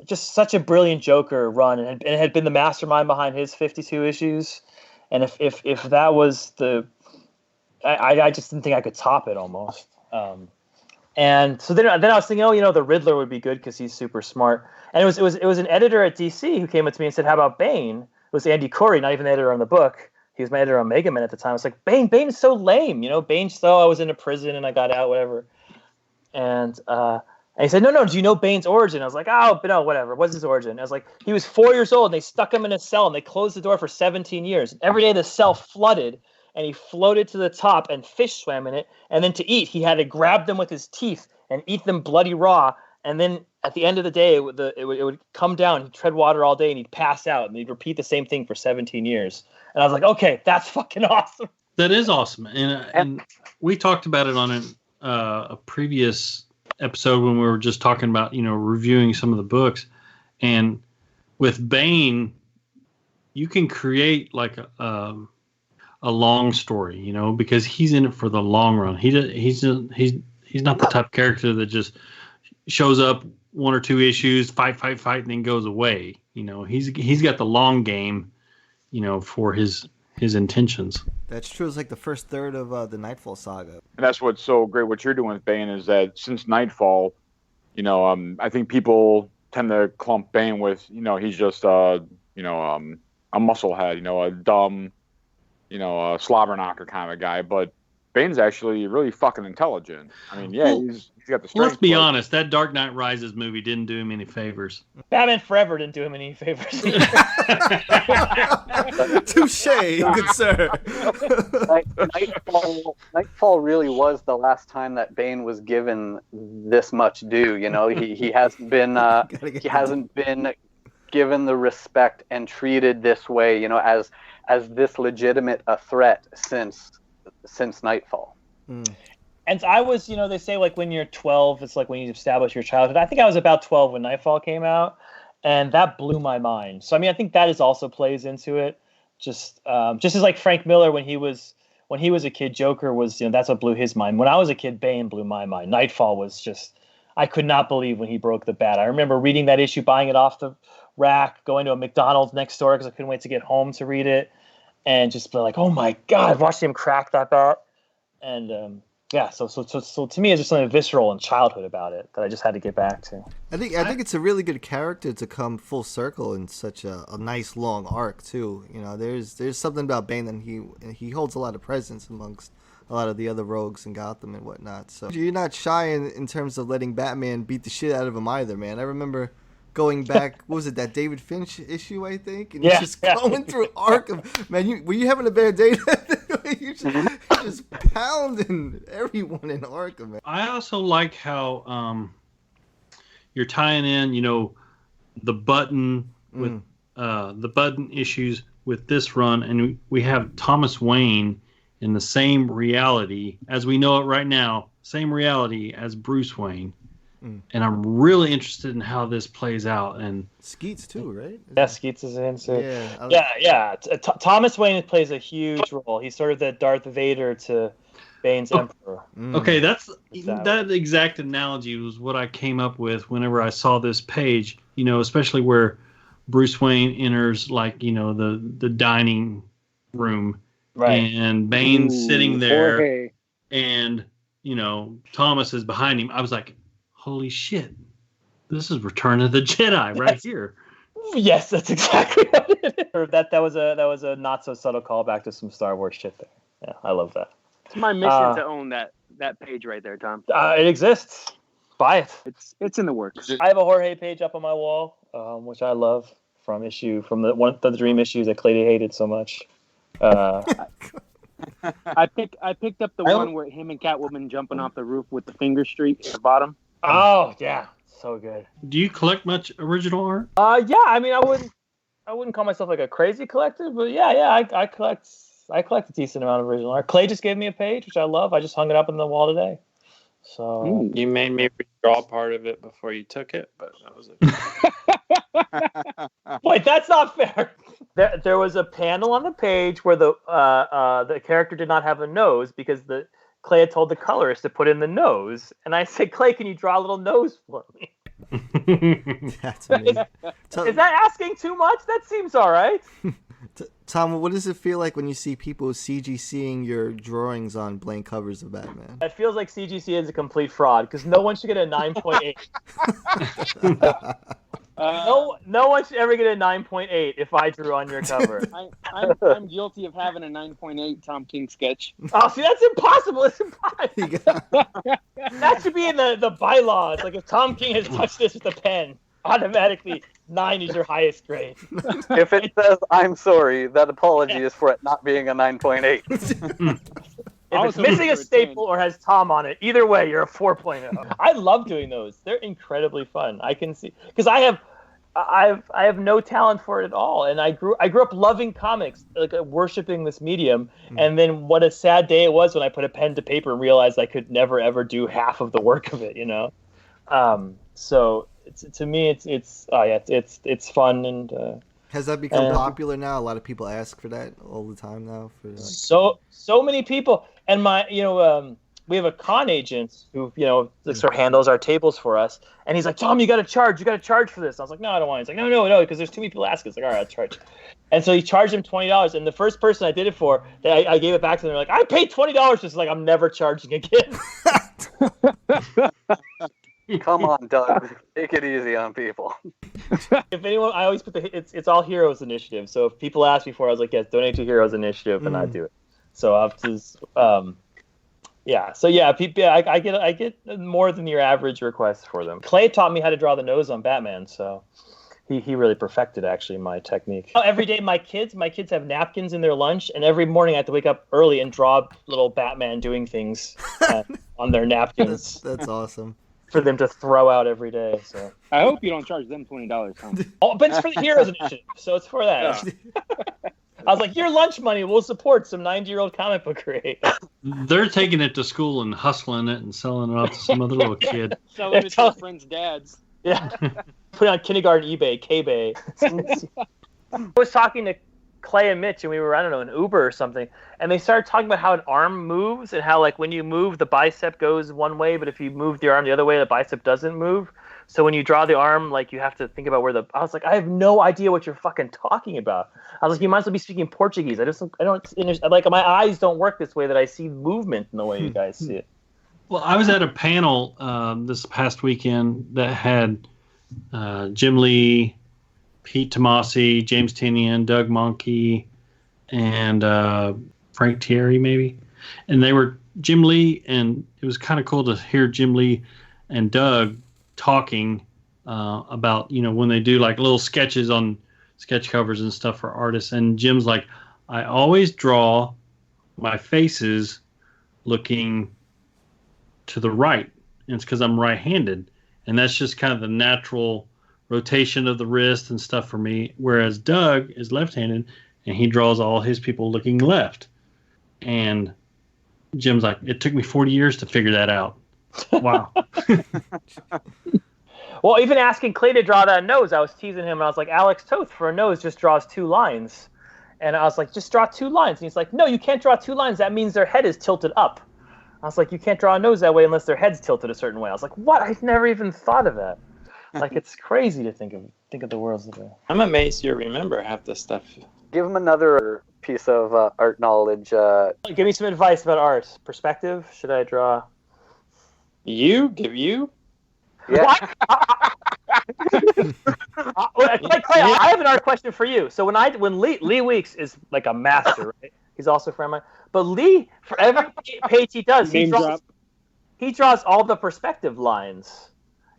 just such a brilliant Joker run, and it had been the mastermind behind his 52 issues. And if that was I just didn't think I could top it almost. And so then I was thinking, the Riddler would be good because he's super smart. And it was an editor at DC who came up to me and said, "How about Bane?" It was Andy Corey, not even the editor on the book. He was my editor on Mega Man at the time. I was like, Bane is so lame. Bane's I was in a prison and I got out, whatever. And he said, no, do you know Bane's origin? I was like, oh, but no, whatever. What's his origin? I was like, he was 4 years old and they stuck him in a cell and they closed the door for 17 years. Every day the cell flooded and he floated to the top and fish swam in it. And then to eat, he had to grab them with his teeth and eat them bloody raw. And then at the end of the day, it would come down, he'd tread water all day and he'd pass out and he'd repeat the same thing for 17 years. And I was like, okay, that's fucking awesome. That is awesome. And we talked about it on a previous episode when we were just talking about, reviewing some of the books. And with Bane, you can create like a long story, because he's in it for the long run. He's not the type of character that just shows up one or two issues, fight, and then goes away. He's got the long game, for his intentions. That's true. It's like the first third of the Nightfall saga. And that's what's so great. What you're doing with Bane is that since Nightfall, I think people tend to clump Bane with, he's just a musclehead, a dumb, a slobber knocker kind of guy. But Bane's actually really fucking intelligent. I mean, he's got the strength. Let's be honest. That Dark Knight Rises movie didn't do him any favors. Batman Forever didn't do him any favors. Touche, good sir. Nightfall really was the last time that Bane was given this much due. He hasn't been given the respect and treated this way, you know, as this legitimate a threat since Nightfall. And I was, you know, they say like when you're 12, it's like when you establish your childhood. I think I was about 12 when Nightfall came out, and that blew my mind. So I mean, I think that is also plays into it. Just as like Frank Miller when he was a kid, Joker was, you know, that's what blew his mind. When I was a kid, Bane blew my mind. Nightfall was just, I could not believe when he broke the bat. I remember reading that issue, buying it off the rack, going to a McDonald's next door because I couldn't wait to get home to read it, and just be like, oh my God, watching him crack that bat. And yeah, so to me, it's just something visceral and childhood about it that I just had to get back to. I think it's a really good character to come full circle in such a nice long arc too. You know, there's something about Bane that he holds a lot of presence amongst a lot of the other rogues in Gotham and whatnot. So you're not shy in terms of letting Batman beat the shit out of him either, man. I remember going back, what was it, that David Finch issue, I think? And he's just going through Arkham. Man, were you having a bad day? You're just pounding everyone in Arkham, man. I also like how you're tying in, you know, the button with the button issues with this run, and we have Thomas Wayne in the same reality as we know it right now, same reality as Bruce Wayne. And I'm really interested in how this plays out. And Skeets too, right? Yeah, Skeets is in. So yeah. Thomas Wayne plays a huge role. He's sort of the Darth Vader to Bane's Emperor. Okay, that exact analogy was what I came up with whenever I saw this page. You know, especially where Bruce Wayne enters, like, you know, the dining room, right? And Bane's sitting there, Jorge. And you know Thomas is behind him. I was like, holy shit, this is Return of the Jedi right here. Yes, that's exactly what it is. That was a not so subtle callback to some Star Wars shit there. Yeah, I love that. It's my mission to own that page right there, Tom. It exists. Buy it. It's in the works. I have a Jorge page up on my wall, which I love from the one of the Dream issues that Clay hated so much. I picked up the one where him and Catwoman jumping off the roof with the finger streak at the bottom. Oh yeah, so good. Do you collect much original art? Yeah. I mean, I wouldn't call myself like a crazy collector, but yeah, I collect a decent amount of original art. Clay just gave me a page, which I love. I just hung it up on the wall today. So you made me redraw part of it before you took it, but that was it. Wait, that's not fair. There was a panel on the page where the character did not have a nose because Clay had told the colorist to put in the nose, and I said, Clay, can you draw a little nose for me? That's amazing. Is that asking too much? That seems all right. Tom, what does it feel like when you see people CGCing your drawings on blank covers of Batman? It feels like CGC is a complete fraud because no one should get a 9.8. No one should ever get a 9.8 if I drew on your cover. I'm guilty of having a 9.8 Tom King sketch. Oh, see, that's impossible. It's impossible. That should be in the bylaws. Like, if Tom King has touched this with a pen, automatically 9 is your highest grade. If it says I'm sorry, that apology is for it not being a 9.8. If it's missing a staple or has Tom on it, either way, you're a 4.0. I love doing those. They're incredibly fun. I can see because I have no talent for it at all, and I grew up loving comics, like worshiping this medium. And then what a sad day it was when I put a pen to paper and realized I could never ever do half of the work of it. You know, so to me, it's fun and. Has that become popular now? A lot of people ask for that all the time now. So many people, and we have a con agent who sort of handles our tables for us, and he's like, Tom, you got to charge for this. I was like, no, I don't want it. He's like, no, because there's too many people asking. It's like, all right, I'll charge. And so he charged him $20, and the first person I did it for, I gave it back to them. They're like, I paid $20. Just like, I'm never charging again. Come on, Doug. Take it easy on people. If anyone, I always put it's all Heroes Initiative. So if people ask me for it, I was like, yes, donate to Heroes Initiative, and I do it. So I've just, yeah. So yeah, people, I get more than your average requests for them. Clay taught me how to draw the nose on Batman, so he really perfected actually my technique. Every day, my kids have napkins in their lunch, and every morning I have to wake up early and draw little Batman doing things on their napkins. That's awesome. for them to throw out every day. So I hope you don't charge them $20, Tom. oh, but it's for the Heroes Initiative, so it's for that. Yeah. I was like, your lunch money will support some 90-year-old comic book creators. They're taking it to school and hustling it and selling it off to some other little kid. Selling it to their friends' dads. Yeah. Put it on kindergarten eBay, K-Bay. I was talking to Clay and Mitch, and we were, I don't know, in Uber or something, and they started talking about how an arm moves and how, like, when you move, the bicep goes one way, but if you move the arm the other way, the bicep doesn't move. So when you draw the arm, like, you have to think about where the... I was like, I have no idea what you're fucking talking about. I was like, you might as well be speaking Portuguese. I don't... Like, my eyes don't work this way that I see movement in the way you guys see it. Well, I was at a panel this past weekend that had Jim Lee, Pete Tomasi, James Tinian, Doug Monkey, and Frank Thierry, maybe. And they were Jim Lee, and it was kind of cool to hear Jim Lee and Doug talking about, you know, when they do like little sketches on sketch covers and stuff for artists. And Jim's like, I always draw my faces looking to the right. And it's because I'm right-handed. And that's just kind of the natural rotation of the wrist and stuff for me. Whereas Doug is left-handed and he draws all his people looking left. And Jim's like, it took me 40 years to figure that out. Wow. Well, even asking Clay to draw that nose, I was teasing him, and I was like, Alex Toth for a nose just draws 2 lines. And I was like, just draw 2 lines. And he's like, no, you can't draw 2 lines. That means their head is tilted up. I was like, you can't draw a nose that way unless their head's tilted a certain way. I was like, what? I've never even thought of that. Like, it's crazy to think of the worlds that way. I'm amazed you remember half this stuff. Give him another piece of art knowledge. Give me some advice about art. Perspective? Should I draw? Give you? Yeah. Clay, I have an art question for you. So when Lee Weeks is like a master, right? He's also a friend of mine. But Lee, for every page he does, he draws all the perspective lines.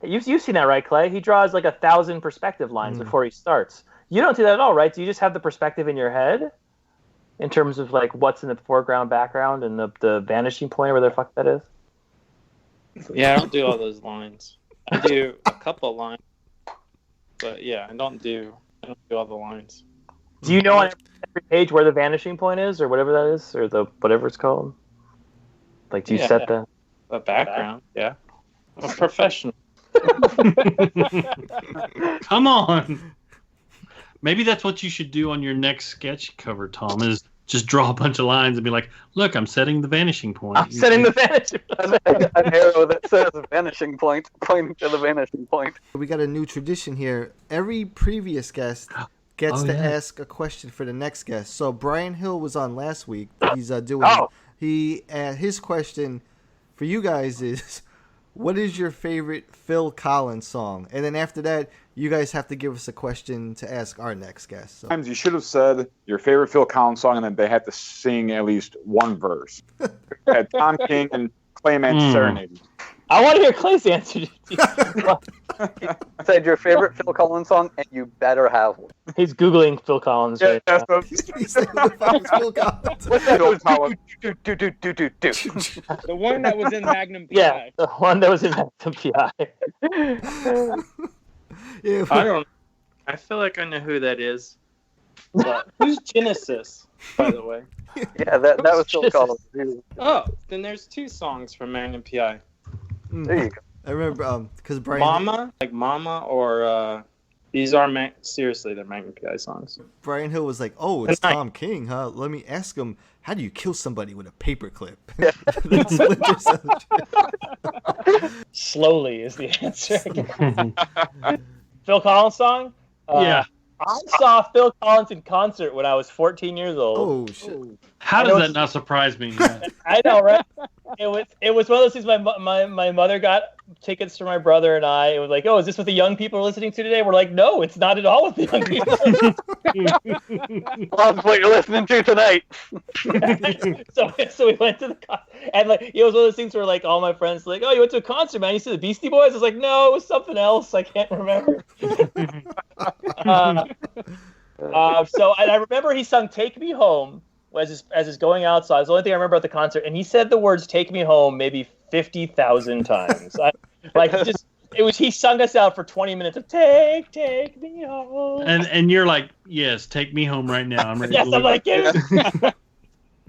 You've seen that, right, Clay? He draws like 1,000 perspective lines before he starts. You don't do that at all, right? Do you just have the perspective in your head in terms of like what's in the foreground, background, and the vanishing point, where the fuck that is? Yeah, I don't do all those lines. I do a couple lines, but yeah, I don't do all the lines. Do you know on every page where the vanishing point is, or whatever that is, or the whatever it's called? Like, do you set the background? Yeah, I'm a professional. Come on. Maybe that's what you should do on your next sketch cover, Tom, is just draw a bunch of lines and be like, look, I'm setting the vanishing point. I'm setting the vanishing point. An arrow that says vanishing point, pointing to the vanishing point. We got a new tradition here. Every previous guest gets to ask a question for the next guest. So Brian Hill was on last week. He's doing... his question for you guys is, what is your favorite Phil Collins song? And then after that, you guys have to give us a question to ask our next guest. So. You should have said your favorite Phil Collins song, and then they had to sing at least one verse. Had Tom King and Clay Mann serenade. I want to hear Clay's answer. Said your favorite Phil Collins song, and you better have one. He's Googling Phil Collins right now. Phil Collins. What's that? The one that was in Magnum PI. Yeah, the one that was in Magnum PI. I feel like I know who that is. But who's Genesis, by the way? Yeah, that was Phil Collins. Oh, then there's 2 songs from Magnum PI. There you go. I remember because Brian Mama, or these are seriously they're Magnum PI songs. Brian Hill was like, "Oh, it's Tom King, huh? Let me ask him, how do you kill somebody with a paperclip?" Slowly is the answer. Phil Collins song? Yeah. I saw Phil Collins in concert when I was 14 years old. Oh shit! How does that not surprise me? I know, right? It was one of those things. My mother got tickets for my brother and I. It was like, oh, is this what the young people are listening to today? We're like, no, it's not at all what the young people. Well, that's what you're listening to tonight. So we went to the concert, and like it was one of those things where like all my friends were like, oh, you went to a concert, man? You see the Beastie Boys? I was like, no, it was something else. I can't remember. So and I remember he sung "Take Me Home" as he's going outside. It's the only thing I remember at the concert, and he said the words "Take Me Home" maybe 50,000 times. Like he sung us out for 20 minutes of take me home. And you're like, yes, take me home right now. I'm ready. Yes, I'm like,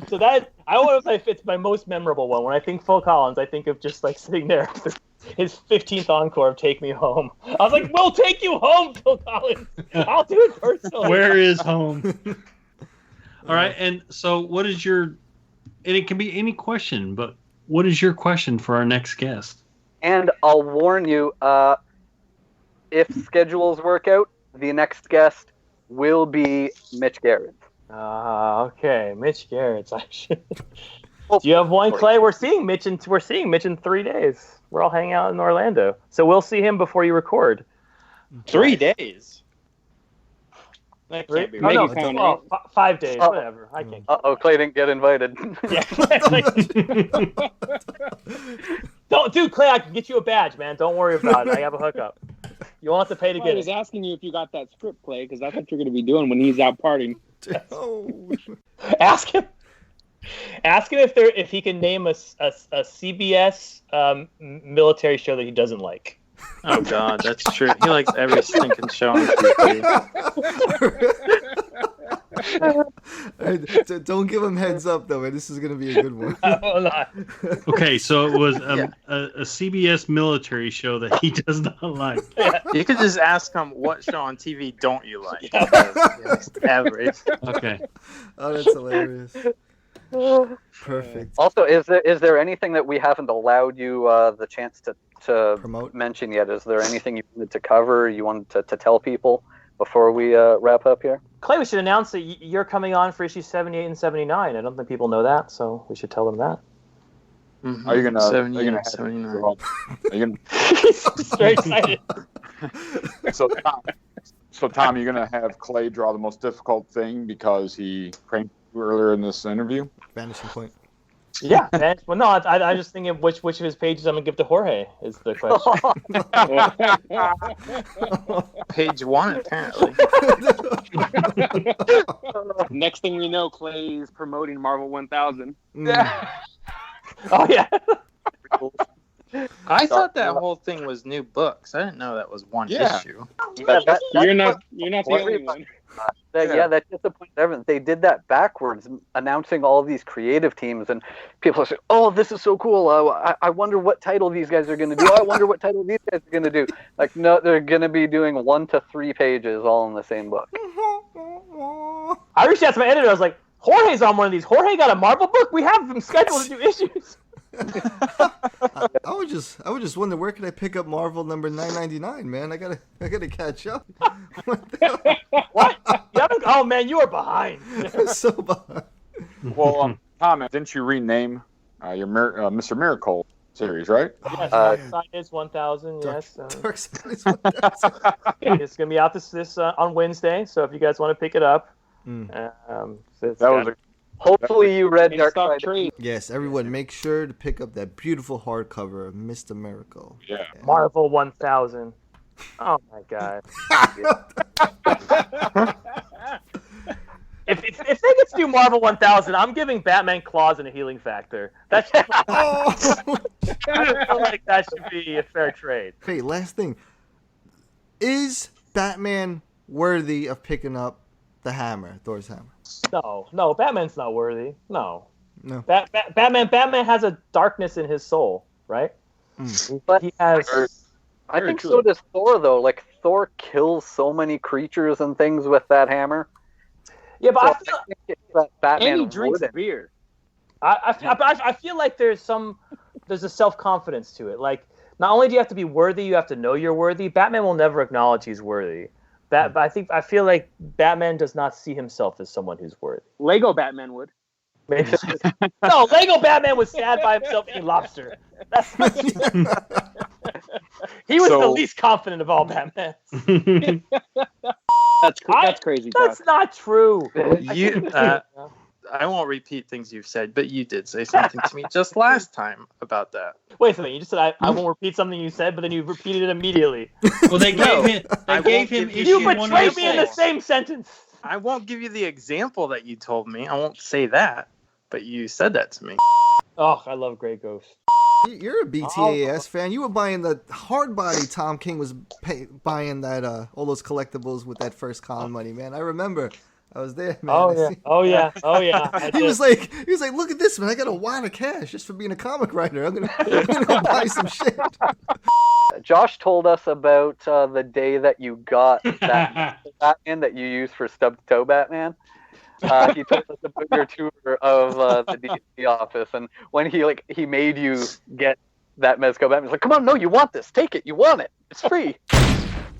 so that I don't know if it's my most memorable one. When I think Phil Collins, I think of just like sitting there, his 15th encore of "Take Me Home." I was like, "We'll take you home, Phil Collins. I'll do it personally." Where is home? All right, and so what is your? And it can be any question, but what is your question for our next guest? And I'll warn you, if schedules work out, the next guest will be Mitch Garrett. Okay, Mitch Garrett's actually. Do you have one, Clay? We're seeing Mitch in 3 days. We're all hanging out in Orlando, so we'll see him before you record. 3 days. That can't be right. 5 days, whatever. I can't. Clay didn't get invited. Yeah. Dude, Clay, I can get you a badge, man. Don't worry about it. I have a hookup. You won't have to pay to get it. I was asking you if you got that script, Clay, because that's what you're going to be doing when he's out partying. Ask him if he can name a CBS military show that he doesn't like. Oh God, that's true. He likes every stinking show on TV. Don't give him heads up though, man. This is gonna be a good one. Okay, so it was a CBS military show that he does not like. You could just ask him, what show on TV don't you like? It's average. Okay. Oh, that's hilarious. Perfect. Also, is there anything that we haven't allowed you the chance to promote, mention yet? Is there anything you wanted to cover, you wanted to tell people before we wrap up here? Clay, we should announce that you're coming on for issues 78 and 79. I don't think people know that, so we should tell them that. Mm-hmm. Are you gonna 78, 79. Are you gonna... He's very excited. So Tom, you're gonna have Clay draw the most difficult thing because he pranked you earlier in this interview? Vanishing point. Yeah. Well, no, I'm just thinking which of his pages I'm gonna give to Jorge is the question. Page 1, apparently. Next thing we know, Clay is promoting Marvel 1000. Yeah. Oh yeah. I thought that whole thing was new books. I didn't know that was one issue. You're not the only one. That disappointed everyone. They did that backwards, announcing all these creative teams, and people are saying, "Oh, this is so cool! I wonder what title these guys are going to do. I wonder what title these guys are going to do." Like, no, they're going to be doing 1 to 3 pages all in the same book. I reached out to my editor. I was like, "Jorge's on one of these. Jorge got a Marvel book. We have him scheduled to do issues." I would just wonder, where can I pick up Marvel number 999, man? I gotta catch up. What? Oh man, you are behind. So behind. Well, Tom, didn't you rename your Mr. Miracle series, right? Yes, Dark Side is 1000. Yes. Dark Side is 1000. It's gonna be out this on Wednesday. So if you guys want to pick it up, hopefully you read Dark Side. Yes, everyone, make sure to pick up that beautiful hardcover of Mr. Miracle. Yeah. Marvel 1000. Oh my God. If they get to do Marvel 1000, I'm giving Batman claws and a healing factor. That's I feel like that should be a fair trade. Hey, last thing. Is Batman worthy of picking up the hammer, Thor's hammer? No, Batman's not worthy. No. Batman has a darkness in his soul, right? But he has. I think so does Thor, though. Like, Thor kills so many creatures and things with that hammer. Yeah, but I feel that Batman and he drinks beer. I feel like there's a self-confidence to it. Like, not only do you have to be worthy, you have to know you're worthy. Batman will never acknowledge he's worthy. But I feel like Batman does not see himself as someone who's worthy. Lego Batman would. Maybe. No, Lego Batman was sad by himself eating lobster. That's not true. He was the least confident of all Batmans. That's crazy. That's not true. I won't repeat things you've said, but you did say something to me just last time about that. Wait a second. You just said I won't repeat something you said, but then you repeated it immediately. Well, they gave him issue You betrayed me in the same sentence. I won't give you the example that you told me. I won't say that, but you said that to me. Oh, I love Grey Ghost. You're a BTAS fan. You were buying the hard body. Tom King was buying that all those collectibles with that first con money, man. I remember. I was there, man. Oh yeah. He was like, look at this, man. I got a wad of cash just for being a comic writer. I'm gonna go buy some shit. Josh told us about the day that you got that Batman that you used for Stub to Toe Batman. He told us about your tour of the DC office, and when he made you get that Mezco Batman, he's like, "Come on, no, you want this? Take it. You want it. It's free."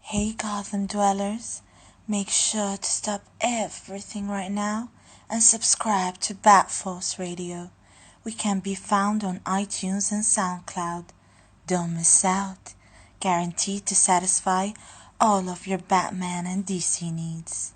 Hey, Gotham dwellers. Make sure to stop everything right now and subscribe to Bat Force Radio. We can be found on iTunes and SoundCloud. Don't miss out. Guaranteed to satisfy all of your Batman and DC needs.